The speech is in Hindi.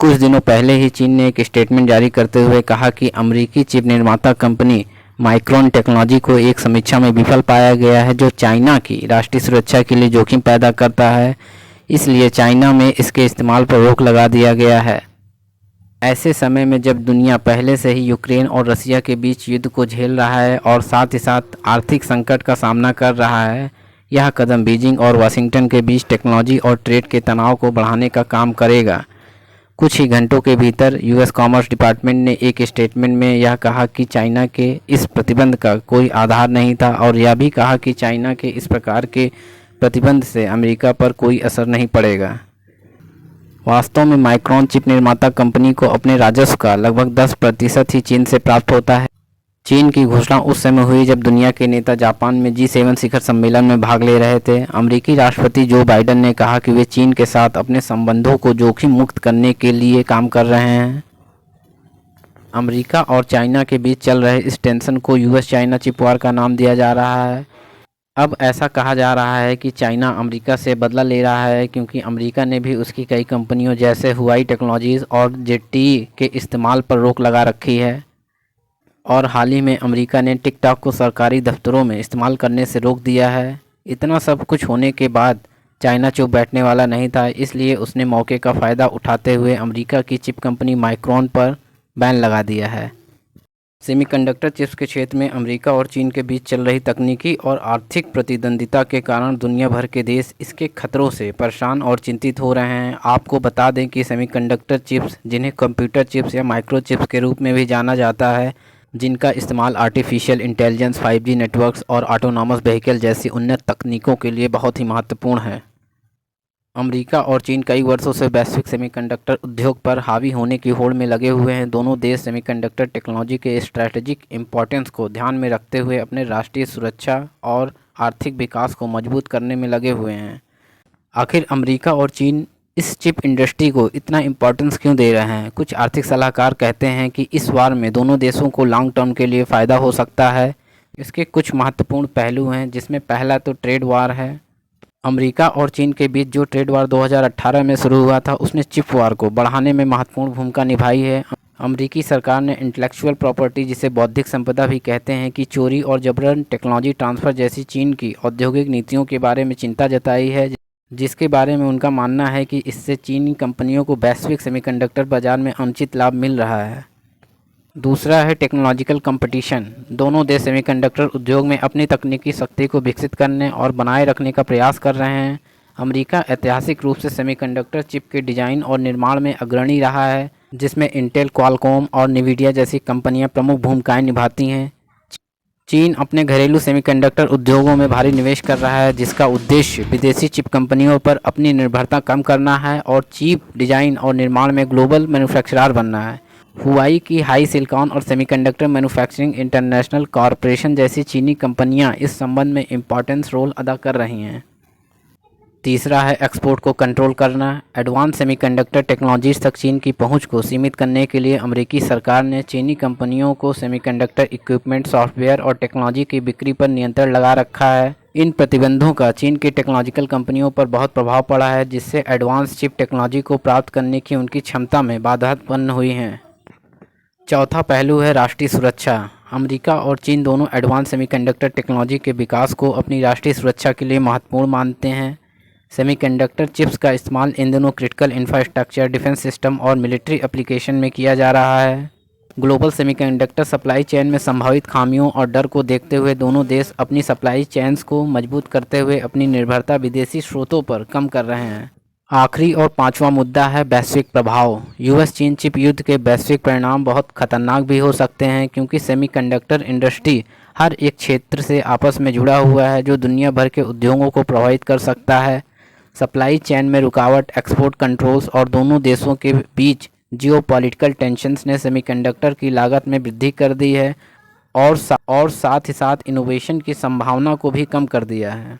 कुछ दिनों पहले ही चीन ने एक स्टेटमेंट जारी करते हुए कहा कि अमेरिकी चिप निर्माता कंपनी माइक्रोन टेक्नोलॉजी को एक समीक्षा में विफल पाया गया है, जो चाइना की राष्ट्रीय सुरक्षा के लिए जोखिम पैदा करता है। इसलिए चाइना में इसके इस्तेमाल पर रोक लगा दिया गया है। ऐसे समय में जब दुनिया पहले से ही यूक्रेन और रसिया के बीच युद्ध को झेल रहा है और साथ ही साथ आर्थिक संकट का सामना कर रहा है, यह कदम बीजिंग और वाशिंगटन के बीच टेक्नोलॉजी और ट्रेड के तनाव को बढ़ाने का काम करेगा। कुछ ही घंटों के भीतर यूएस कॉमर्स डिपार्टमेंट ने एक स्टेटमेंट में यह कहा कि चाइना के इस प्रतिबंध का कोई आधार नहीं था, और यह भी कहा कि चाइना के इस प्रकार के प्रतिबंध से अमेरिका पर कोई असर नहीं पड़ेगा। वास्तव में माइक्रोन चिप निर्माता कंपनी को अपने राजस्व का लगभग 10% ही चीन से प्राप्त होता है। चीन की घोषणा उस समय हुई जब दुनिया के नेता जापान में G7 शिखर सम्मेलन में भाग ले रहे थे। अमेरिकी राष्ट्रपति जो बाइडेन ने कहा कि वे चीन के साथ अपने संबंधों को जोखिम मुक्त करने के लिए काम कर रहे हैं। अमेरिका और चाइना के बीच चल रहे इस टेंशन को यूएस चाइना चिप वॉर का नाम दिया जा रहा है। अब ऐसा कहा जा रहा है कि चाइना अमेरिका से बदला ले रहा है, क्योंकि अमेरिका ने भी उसकी कई कंपनियों जैसे हुआई टेक्नोलॉजीज़ और ZTE के इस्तेमाल पर रोक लगा रखी है। और हाल ही में अमेरिका ने टिकटॉक को सरकारी दफ्तरों में इस्तेमाल करने से रोक दिया है। इतना सब कुछ होने के बाद चाइना चुप बैठने वाला नहीं था, इसलिए उसने मौके का फ़ायदा उठाते हुए अमेरिका की चिप कंपनी माइक्रोन पर बैन लगा दिया है। सेमीकंडक्टर चिप्स के क्षेत्र में अमेरिका और चीन के बीच चल रही तकनीकी और आर्थिक प्रतिद्वंदिता के कारण दुनिया भर के देश इसके खतरों से परेशान और चिंतित हो रहे हैं। आपको बता दें कि सेमीकंडक्टर चिप्स, जिन्हें कंप्यूटर चिप्स या माइक्रो चिप्स के रूप में भी जाना जाता है, जिनका इस्तेमाल आर्टिफिशियल इंटेलिजेंस, 5G नेटवर्क्स और ऑटोनॉमस व्हीकल जैसी उन्नत तकनीकों के लिए बहुत ही महत्वपूर्ण है। अमेरिका और चीन कई वर्षों से वैश्विक सेमीकंडक्टर उद्योग पर हावी होने की होड़ में लगे हुए हैं। दोनों देश सेमीकंडक्टर टेक्नोलॉजी के स्ट्रैटेजिक इम्पोर्टेंस को ध्यान में रखते हुए अपने राष्ट्रीय सुरक्षा और आर्थिक विकास को मजबूत करने में लगे हुए हैं। आखिर अमेरिका और चीन इस चिप इंडस्ट्री को इतना इम्पोर्टेंस क्यों दे रहे हैं? कुछ आर्थिक सलाहकार कहते हैं कि इस वार में दोनों देशों को लॉन्ग टर्म के लिए फ़ायदा हो सकता है। इसके कुछ महत्वपूर्ण पहलू हैं, जिसमें पहला तो ट्रेड वार है। अमेरिका और चीन के बीच जो ट्रेड वार 2018 में शुरू हुआ था, उसने चिप वार को बढ़ाने में महत्वपूर्ण भूमिका निभाई है। अमेरिकी सरकार ने इंटेलेक्चुअल प्रॉपर्टी, जिसे बौद्धिक संपदा भी कहते हैं, की चोरी और जबरन टेक्नोलॉजी ट्रांसफ़र जैसी चीन की औद्योगिक नीतियों के बारे में चिंता जताई है, जिसके बारे में उनका मानना है कि इससे चीनी कंपनियों को वैश्विक सेमीकंडक्टर बाजार में अनुचित लाभ मिल रहा है। दूसरा है टेक्नोलॉजिकल कंपटीशन। दोनों देश सेमीकंडक्टर उद्योग में अपनी तकनीकी शक्ति को विकसित करने और बनाए रखने का प्रयास कर रहे हैं। अमेरिका ऐतिहासिक रूप से सेमीकंडक्टर चिप के डिज़ाइन और निर्माण में अग्रणी रहा है, जिसमें इंटेल, क्वालकॉम और NVIDIA जैसी कंपनियां प्रमुख भूमिकाएं निभाती हैं। चीन अपने घरेलू सेमीकंडक्टर उद्योगों में भारी निवेश कर रहा है, जिसका उद्देश्य विदेशी चिप कंपनियों पर अपनी निर्भरता कम करना है और चिप डिज़ाइन और निर्माण में ग्लोबल मैन्युफैक्चरर बनना है। हुआई की हाई सिलिकॉन और सेमीकंडक्टर मैन्युफैक्चरिंग इंटरनेशनल कॉरपोरेशन जैसी चीनी कंपनियां इस संबंध में इम्पोर्टेंस रोल अदा कर रही हैं। तीसरा है एक्सपोर्ट को कंट्रोल करना। एडवांस सेमीकंडक्टर टेक्नोलॉजीज तक चीन की पहुंच को सीमित करने के लिए अमेरिकी सरकार ने चीनी कंपनियों को सेमीकंडक्टर इक्विपमेंट, सॉफ्टवेयर और टेक्नोलॉजी की बिक्री पर नियंत्रण लगा रखा है। इन प्रतिबंधों का चीन की टेक्नोलॉजिकल कंपनियों पर बहुत प्रभाव पड़ा है, जिससे एडवांस चिप टेक्नोलॉजी को प्राप्त करने की उनकी क्षमता में बाधा उत्पन्न हुई है। चौथा पहलू है राष्ट्रीय सुरक्षा। अमेरिका और चीन दोनों एडवांस सेमीकंडक्टर टेक्नोलॉजी के विकास को अपनी राष्ट्रीय सुरक्षा के लिए महत्वपूर्ण मानते हैं। सेमीकंडक्टर चिप्स का इस्तेमाल इन दोनों क्रिटिकल इंफ्रास्ट्रक्चर, डिफेंस सिस्टम और मिलिट्री एप्लीकेशन में किया जा रहा है। ग्लोबल सेमीकंडक्टर सप्लाई चेन में संभावित खामियों और डर को देखते हुए दोनों देश अपनी सप्लाई चेन्स को मजबूत करते हुए अपनी निर्भरता विदेशी स्रोतों पर कम कर रहे हैं। आखिरी और पांचवा मुद्दा है वैश्विक प्रभाव। यूएस चीन चिप युद्ध के वैश्विक परिणाम बहुत खतरनाक भी हो सकते हैं, क्योंकि सेमीकंडक्टर इंडस्ट्री हर एक क्षेत्र से आपस में जुड़ा हुआ है, जो दुनिया भर के उद्योगों को प्रभावित कर सकता है। सप्लाई चेन में रुकावट, एक्सपोर्ट कंट्रोल्स और दोनों देशों के बीच जियोपॉलिटिकल टेंशन्स ने सेमीकंडक्टर की लागत में वृद्धि कर दी है और साथ ही साथ इनोवेशन की संभावना को भी कम कर दिया है।